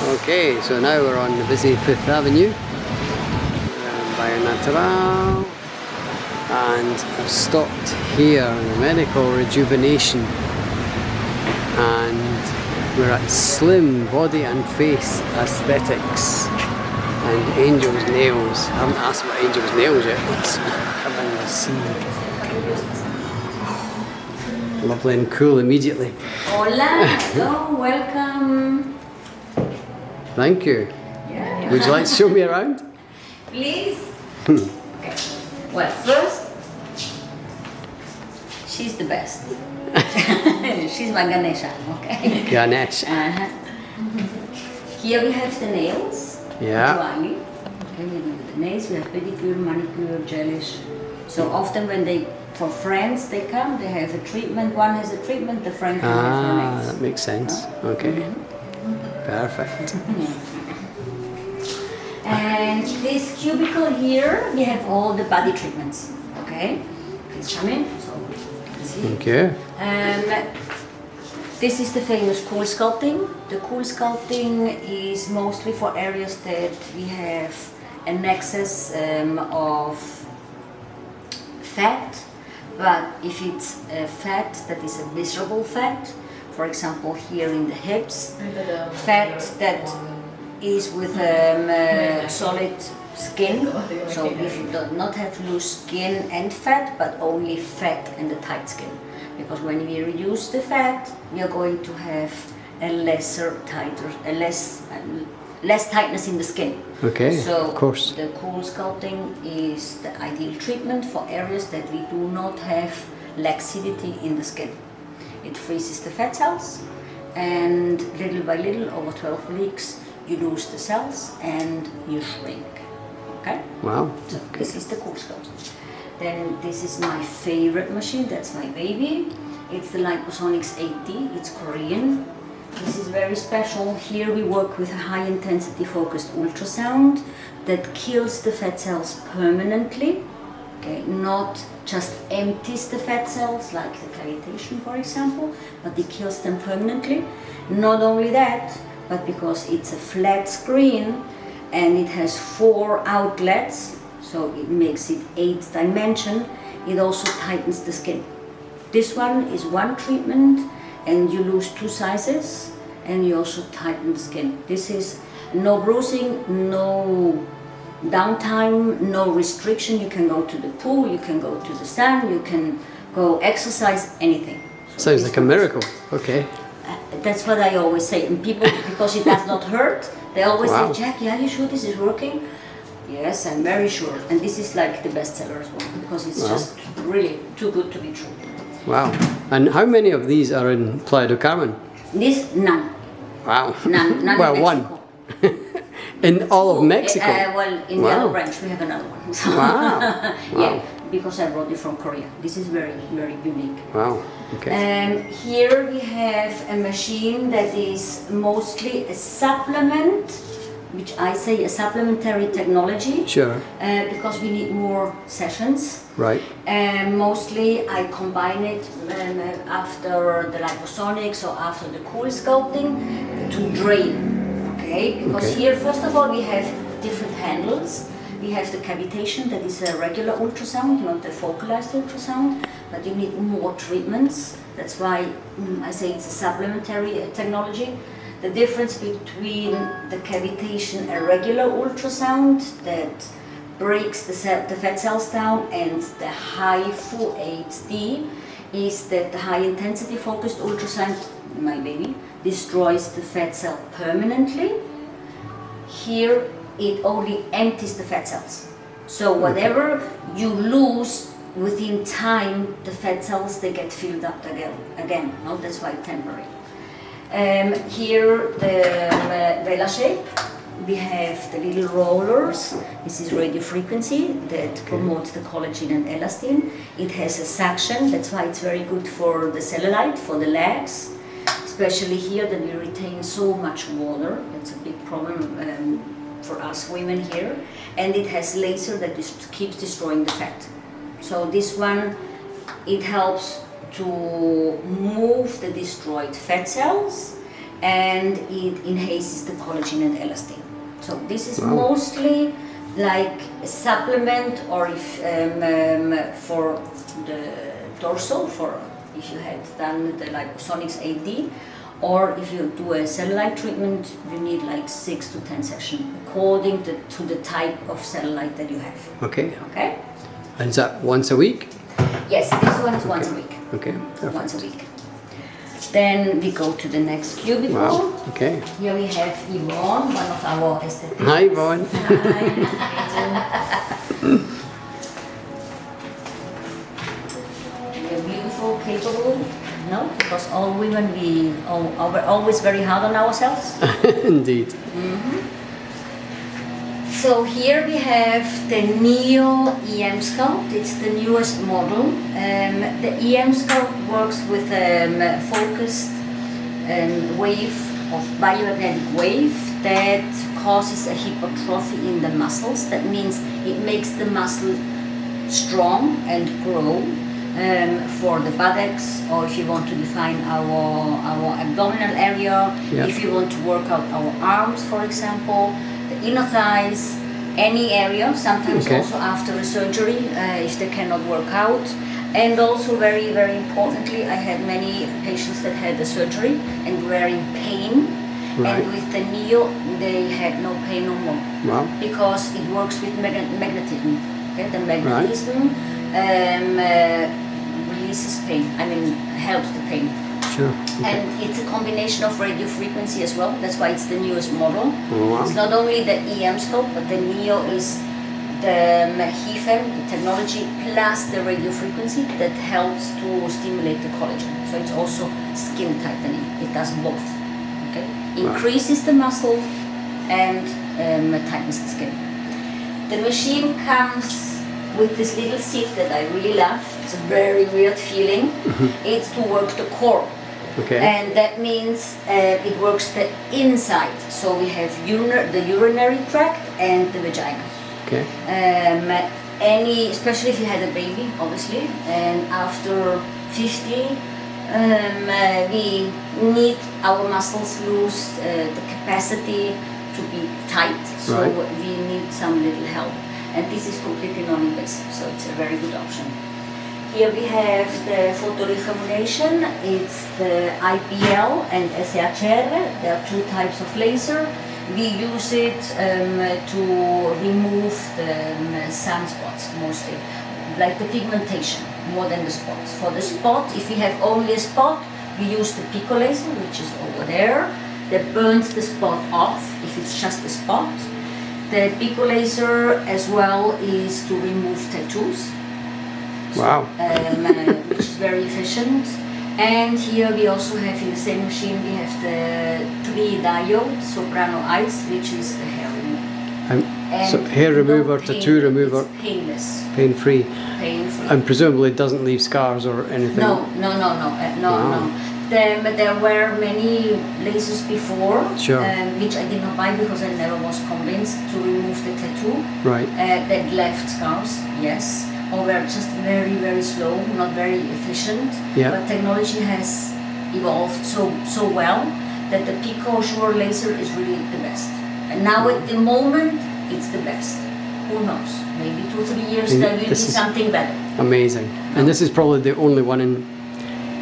Okay, so now we're on the busy Fifth Avenue, Playa Natural, and I've stopped here in the medical rejuvenation, and we're at Slim Body and Face Aesthetics and Angel's Nails. I haven't asked about Angel's Nails yet. Let's come in and see. Lovely and cool immediately. Hola, hello, welcome. Thank you. Yeah. Would you like to show me around? Please. Okay. Well, first, she's the best. She's my Ganesha, okay? Ganesh. Here we have the nails. Yeah. Drying. Okay, we do the nails. We have pedicure, manicure, gelish. So often when for friends they come, they have a treatment. One has a treatment, the friend can have her nails. That makes sense. Okay. Perfect. And this cubicle here, we have all the body treatments. Okay, please come in. So, see. Thank you. This is the famous cool sculpting. The cool sculpting is mostly for areas that we have an excess of fat, but if it's a fat that is a visceral fat, for example here in the hips, fat that is with solid skin, so if you do not have loose skin and fat, but only fat and a tight skin. Because when we reduce the fat, we are going to have a less tightness in the skin. Okay, so of course. The cool sculpting is the ideal treatment for areas that we do not have laxity in the skin. It freezes the fat cells, and little by little, over 12 weeks, you lose the cells and you shrink. Okay? Wow. So this is the cool sculpting. Then this is my favorite machine, that's my baby. It's the Liposonics 80, it's Korean. This is very special. Here we work with a high intensity focused ultrasound that kills the fat cells permanently. Okay, not just empties the fat cells like the cavitation, for example, but it kills them permanently. Not only that, but because it's a flat screen and it has 4 outlets, so it makes it 8 dimension, it also tightens the skin. This one is one treatment and you lose 2 sizes and you also tighten the skin. This is no bruising, no downtime, no restriction. You can go to the pool, you can go to the sun, you can go exercise, anything. So sounds like a miracle. Okay. That's what I always say. And people, because it does not hurt, they always Wow. say, Jackie, are you sure this is working? Yes, I'm very sure. And this is like the bestseller as well, because it's just really too good to be true. Wow. And how many of these are in Playa del Carmen? This, none. Wow. None Well, in one. Mexico. In all of Mexico? Well, in the Wow. other branch we have another one. So Wow. Yeah, because I brought it from Korea. This is very, very unique. Wow. Okay. Here we have a machine that is mostly a supplement, which I say a supplementary technology. Sure. Because we need more sessions. Right. Mostly I combine it after the liposonics or after the cool sculpting to drain. Okay? Because Okay. here, first of all, we have different handles. We have the cavitation, that is a regular ultrasound, not the focalized ultrasound, but you need more treatments. That's why I say it's a supplementary technology. The difference between the cavitation, a regular ultrasound that breaks the fat cells down, and the high full HD is that the high intensity focused ultrasound, my baby, destroys the fat cell permanently. Here it only empties the fat cells. So whatever you lose within time, the fat cells, they get filled up again. No? That's why temporary. Here the Vela shape, we have the little rollers. This is radio frequency that promotes the collagen and elastin. It has a suction, that's why it's very good for the cellulite, for the legs. Especially here that we retain so much water. That's a big problem for us women here. And it has laser that keeps destroying the fat. So this one, it helps to move the destroyed fat cells and it enhances the collagen and elastin. So this is Wow. mostly like a supplement, or if for the torso, for if you had done the liposonics AD, or if you do a cellulite treatment, you need like 6 to 10 sessions according to the type of cellulite that you have. Okay. Okay? And is that once a week? Yes, this one is once a week. Okay. Perfect. Once a week. Then we go to the next cubicle. Wow. Okay. Here we have Yvonne, one of our aesthetics. Hi, Yvonne. We're beautiful, capable. No, because all women, we're always very hard on ourselves. Indeed. So here we have the Neo EM Sculpt. It's the newest model. The EM Sculpt works with a focused wave of biomagnetic wave that causes a hypertrophy in the muscles. That means it makes the muscle strong and grow. For the buttocks, or if you want to define our abdominal area, Yeah. if you want to work out our arms, for example, the inner thighs, any area, sometimes Okay. also after a surgery, if they cannot work out. And also very, very importantly, I had many patients that had the surgery and were in pain. Right. And with the Neo, they had no pain no more. Wow. Because it works with magnetism. Okay? The magnetism releases pain, helps the pain. Sure. Okay. And it's a combination of radio frequency as well. That's why it's the newest model. Oh, wow. It's not only the EM scope, but the Neo is the HEFM, the technology, plus the radio frequency that helps to stimulate the collagen. So it's also skin tightening. It does both. Okay, increases the muscle and tightens the skin. The machine comes with this little seat that I really love. It's a very weird feeling. It's to work the core. Okay. And that means it works the inside. So we have the urinary tract and the vagina. Okay. Especially if you had a baby, obviously, and after 50, we need our muscles lose the capacity to be tight. So Right. we need some little help. And this is completely non-invasive, so it's a very good option. Here we have the photoreformulation. It's the IPL and SHR. There are two types of laser. We use it to remove the sunspots mostly, like the pigmentation, more than the spots. For the spot, if we have only a spot, we use the pico laser, which is over there, that burns the spot off if it's just a spot. The pico laser as well is to remove tattoos. Wow. Which is very efficient. And here we also have in the same machine we have the 3-diode soprano ice, which is the hair remover. So hair remover, tattoo remover, It's painless, pain-free, pain-free. and presumably it doesn't leave scars or anything. No. Wow. There were many lasers before, Sure. which I did not buy because I never was convinced to remove the tattoo. Right. That left scars, yes, or were just very, very slow, not very efficient. Yeah. But technology has evolved so well that the Pico Sure laser is really the best. And now at the moment, it's the best. Who knows? Maybe 2-3 years And there will be this is- something better. Amazing. And this is probably the only one in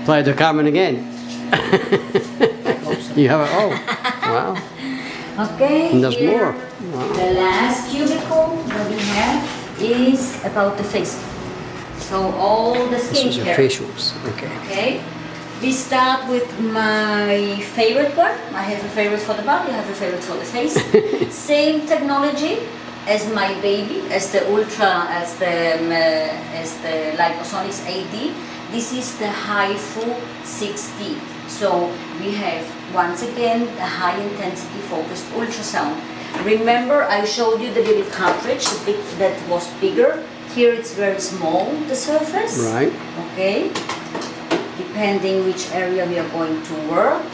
Playa de Carmen again. I hope so. You have it all. Wow. Okay. And there's here, more. Wow. The last cubicle that we have is about the face. So all the This is your skincare. facials. Okay. Okay. We start with my favorite one. I have a favorite for the body, I have a favorite for the face. Same technology as my baby, as the Liposonics AD. This is the HIFU 6D. So we have once again the high intensity focused ultrasound. Remember I showed you the little cartridge that was bigger. Here it's very small, the surface. Right. Okay. Depending which area we are going to work.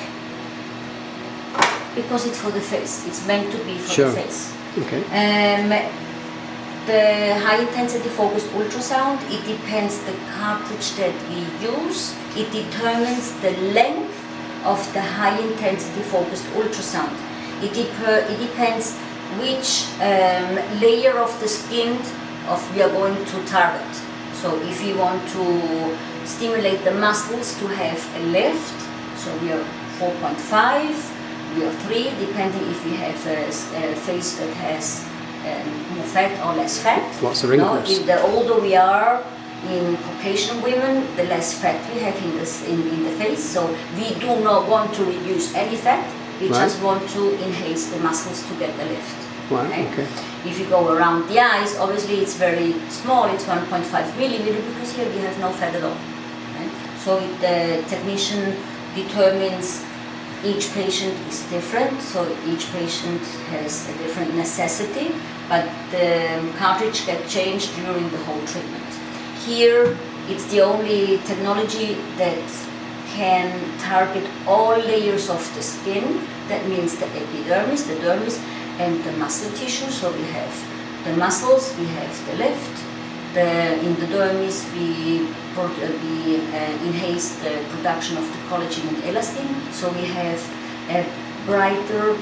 Because it's for the face. It's meant to be for Sure. the face. Okay. The high intensity focused ultrasound, it depends the cartridge that we use. It determines the length of the high intensity focused ultrasound. It depends which layer of the skin we are going to target. So if we want to stimulate the muscles to have a lift, so we are 4.5, we are 3, depending if we have a face that has more fat or less fat. Lots of wrinkles. If the older we are in Caucasian women, the less fat we have in the face. So we do not want to reduce any fat. We just want to enhance the muscles to get the lift. Wow, okay. If you go around the eyes, obviously it's very small, it's 1.5 millimeter, because here we have no fat at all. Right? So the technician determines each patient is different, so each patient has a different necessity, but the cartridge gets changed during the whole treatment. Here, it's the only technology that can target all layers of the skin. That means the epidermis, the dermis, and the muscle tissue. So we have the muscles, we have the lift. In the dermis, we enhance the production of the collagen and elastin. So we have a brighter,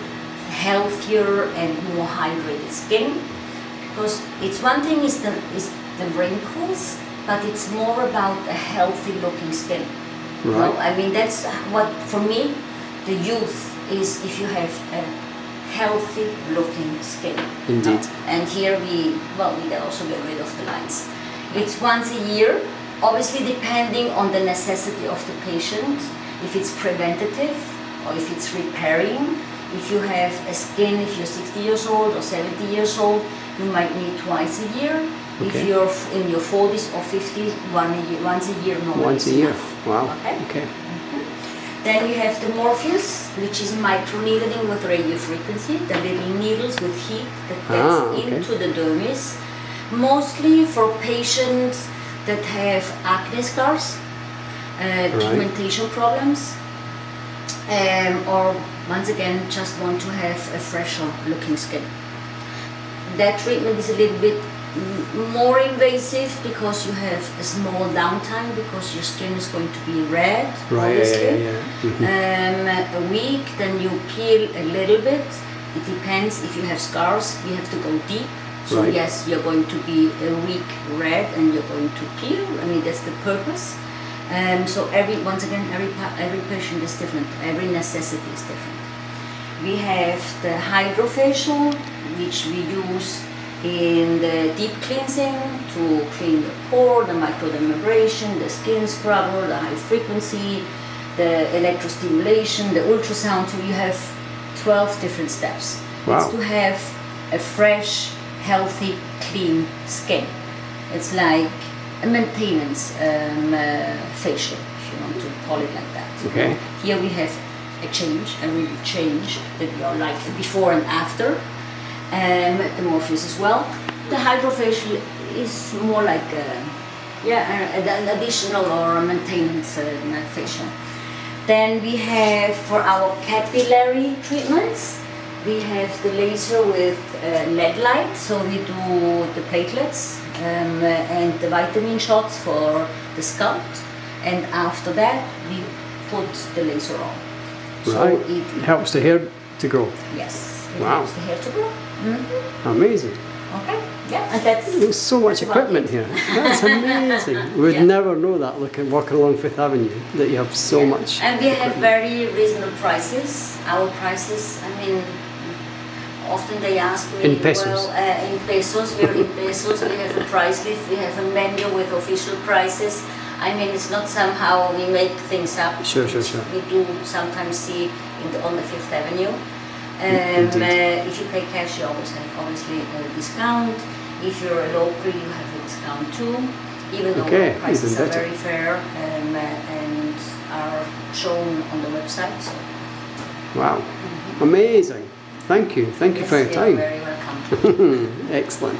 healthier, and more hydrated skin. Because it's one thing is the wrinkles, but it's more about a healthy looking skin. Right. No? I mean, that's what, for me, the youth is if you have a healthy looking skin. Indeed. No? And here we also get rid of the lines. It's once a year, obviously depending on the necessity of the patient, if it's preventative or if it's repairing. If you have a skin, if you're 60 years old or 70 years old, you might need twice a year. Okay. If you're in your 40s or 50s, once a year normally. Once a year. Enough. Wow. Okay. Then you have the Morpheus, which is microneedling with radio frequency, the little needles with heat that gets into the dermis, mostly for patients that have acne scars, pigmentation problems, or once again just want to have a fresher looking skin. That treatment is a little bit more invasive because you have a small downtime because your skin is going to be red, obviously. A week, then you peel a little bit. It depends if you have scars, you have to go deep. So yes, you're going to be a week red and you're going to peel. I mean, that's the purpose. So every patient is different. Every necessity is different. We have the hydrofacial, which we use in the deep cleansing to clean the pore, the microdermabrasion, the skin scrubber, the high frequency, the electrostimulation, the ultrasound. So you have 12 different steps. Wow. It's to have a fresh, healthy, clean skin. It's like a maintenance facial, if you want to call it like that. Okay. Here we have a real change that we are like before and after. The Morpheus as well. The hydrofacial is more like an additional or a maintenance facial. Then we have for our capillary treatments, we have the laser with LED light, so we do the platelets and the vitamin shots for the scalp, and after that we put the laser on. So it helps the hair to grow. Yes, it Wow. helps the hair to grow. Mm-hmm. Amazing. Okay, yeah, and that's... There's so much equipment here. That's amazing. We would never know that walking along Fifth Avenue, that you have so much. And we have equipment. very reasonable prices. Our prices, I mean, often they ask me, In pesos. well, in pesos, we're in pesos, we have a price list, we have a menu with official prices. I mean, it's not somehow we make things up. Sure. We do sometimes see on the Fifth Avenue. If you pay cash, you always have obviously a discount. If you're a local, you have a discount too. Even though the prices are very fair and are shown on the website. So. Wow, amazing. Thank you for your time. You're very welcome. Excellent.